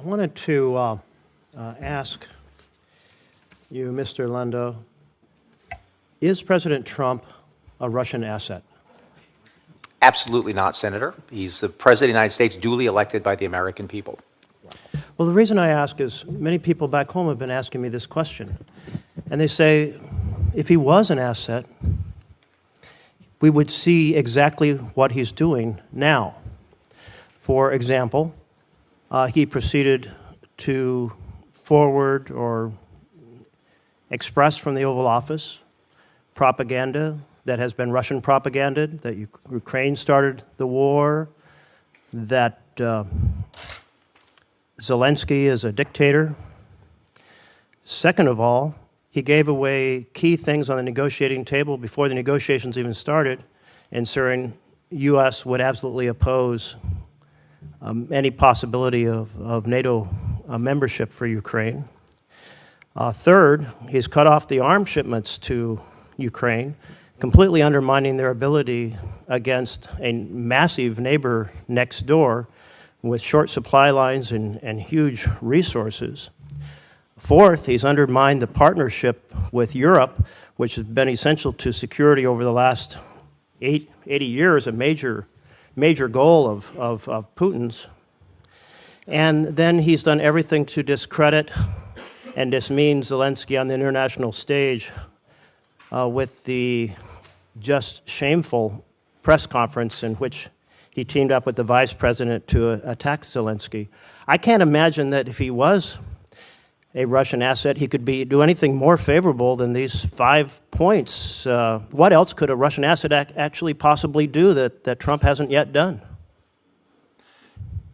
wanted to ask you, Mr. Lando, is President Trump a Russian asset? Absolutely not, Senator. He's the President of the United States, duly elected by the American people. Well, the reason I ask is many people back home have been asking me this question. And they say, if he was an asset, we would see exactly what he's doing now. For example, he proceeded to forward or express from the Oval Office propaganda that has been Russian propaganda, that Ukraine started the war, that Zelensky is a dictator. Second of all, he gave away key things on the negotiating table before the negotiations even started, ensuring U.S. would absolutely oppose any possibility of NATO membership for Ukraine. Third, he's cut off the arms shipments to Ukraine, completely undermining their ability against a massive neighbor next door with short supply lines and huge resources. Fourth, he's undermined the partnership with Europe, which has been essential to security over the last 80 years, a major goal of Putin's. And then he's done everything to discredit and dismean Zelensky on the international stage with the just shameful press conference in which he teamed up with the vice president to attack Zelensky. I can't imagine that if he was a Russian asset, he could do anything more favorable than these 5 points. What else could a Russian asset actually possibly do that Trump hasn't yet done?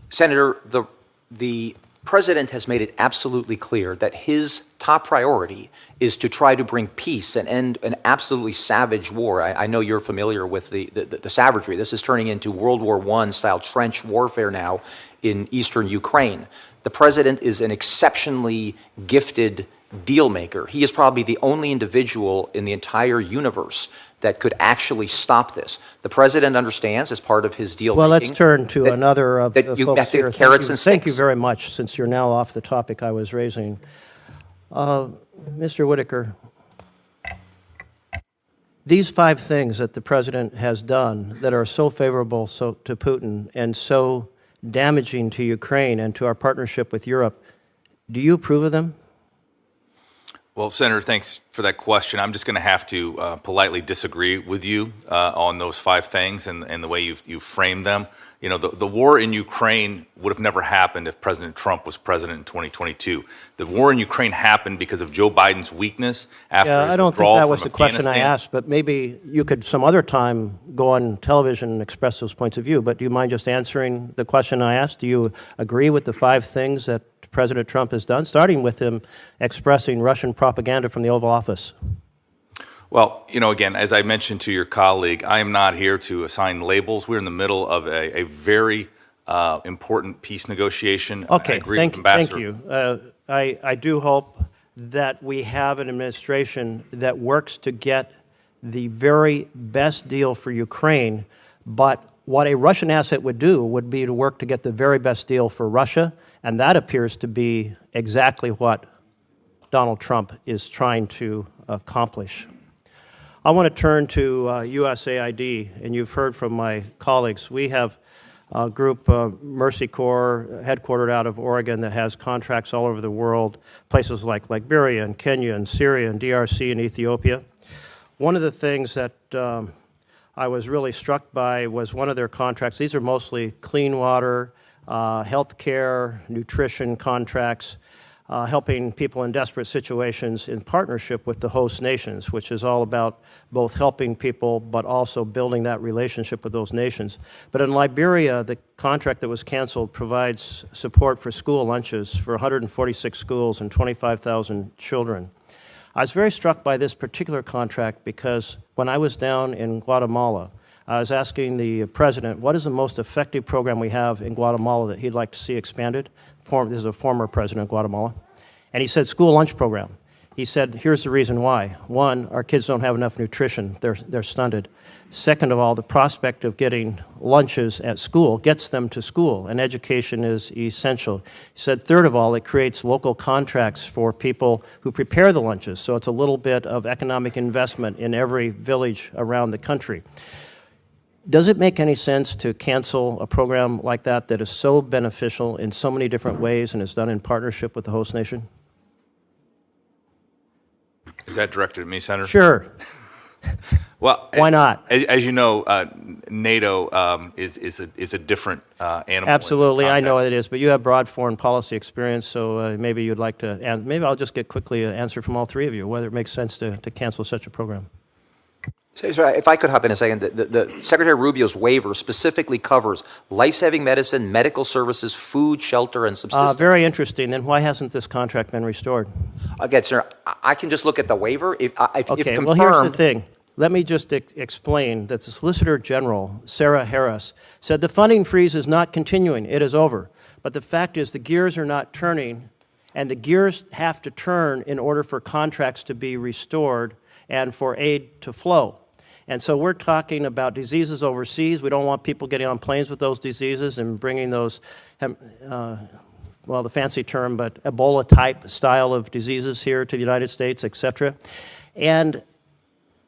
Senator, the President has made it absolutely clear that his top priority is to try to bring peace and end an absolutely savage war. I know you're familiar with the savagery. This is turning into World War I style trench warfare now in eastern Ukraine. The President is an exceptionally gifted deal maker. He is probably the only individual in the entire universe that could actually stop this. The President understands, as part of his deal Well, making, let's turn to another of the you folks have to here. have carrots and Thank you sticks. very much, since you're now off the topic I was raising. Mr. Whitaker, these 5 things that the President has done that are so favorable to Putin and so damaging to Ukraine and to our partnership with Europe, do you approve of them? Well, Senator, thanks for that question. I'm just going to have to politely disagree with you on those 5 things and the way you've framed them. You know, the war in Ukraine would have never happened if President Trump was president in 2022. The war in Ukraine happened because of Joe Biden's weakness after his I don't think withdrawal that from was the question I Afghanistan. asked, but maybe you could some other time go on television and express those points of view. But do you mind just answering the question I asked? Do you agree with the 5 things that President Trump has done, starting with him expressing Russian propaganda from the Oval Office? Well, you know, again, as I mentioned to your colleague, I am not here to assign labels. We're in the middle of a very important peace negotiation. Okay, I agree thank with Ambassador. you. I do hope that we have an administration that works to get the very best deal for Ukraine, but what a Russian asset would do would be to work to get the very best deal for Russia, and that appears to be exactly what Donald Trump is trying to accomplish. I want to turn to USAID, and you've heard from my colleagues. We have a group, Mercy Corps, headquartered out of Oregon, that has contracts all over the world, places like Liberia and Kenya and Syria and DRC and Ethiopia. One of the things that I was really struck by was one of their contracts. These are mostly clean water, health care, nutrition contracts, helping people in desperate situations in partnership with the host nations, which is all about both helping people but also building that relationship with those nations. But in Liberia, the contract that was canceled provides support for school lunches for 146 schools and 25,000 children. I was very struck by this particular contract because when I was down in Guatemala, I was asking the president, what is the most effective program we have in Guatemala that he'd like to see expanded? This is a former president of Guatemala. And he said, school lunch program. He said, here's the reason why. One, our kids don't have enough nutrition. They're stunted. Second of all, the prospect of getting lunches at school gets them to school, and education is essential. He said, third of all, it creates local contracts for people who prepare the lunches, so it's a little bit of economic investment in every village around the country. Does it make any sense to cancel a program like that that is so beneficial in so many different ways and is done in partnership with the host nation? Is that directed at me, Senator? Sure. Well, Why not? As you know, NATO is a different animal. in this Absolutely, I know context. it is, but you have broad foreign policy experience, so maybe you'd like to, and maybe I'll just get quickly an answer from all three of you, whether it makes sense to cancel such a program. So, if I could hop in a second, the Secretary Rubio's waiver specifically covers life-saving medicine, medical services, food, shelter, and subsistence. Very interesting, then why hasn't this contract been restored? Again, sir, I can just look at the waiver. If Okay, confirmed, well, here's the thing. Let me just explain that the Solicitor General, Sarah Harris, said the funding freeze is not continuing, it is over. But the fact is the gears are not turning, and the gears have to turn in order for contracts to be restored and for aid to flow. And so we're talking about diseases overseas. We don't want people getting on planes with those diseases and bringing those, well, the fancy term, but Ebola-type style of diseases here to the United States, et cetera. And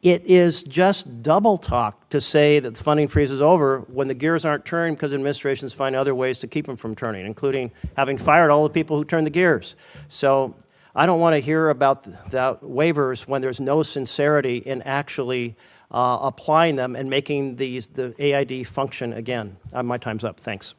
it is just double talk to say that the funding freeze is over when the gears aren't turning because administrations find other ways to keep them from turning, including having fired all the people who turned the gears. So I don't want to hear about the waivers when there's no sincerity in actually applying them and making the AID function again. My time's up. Thanks.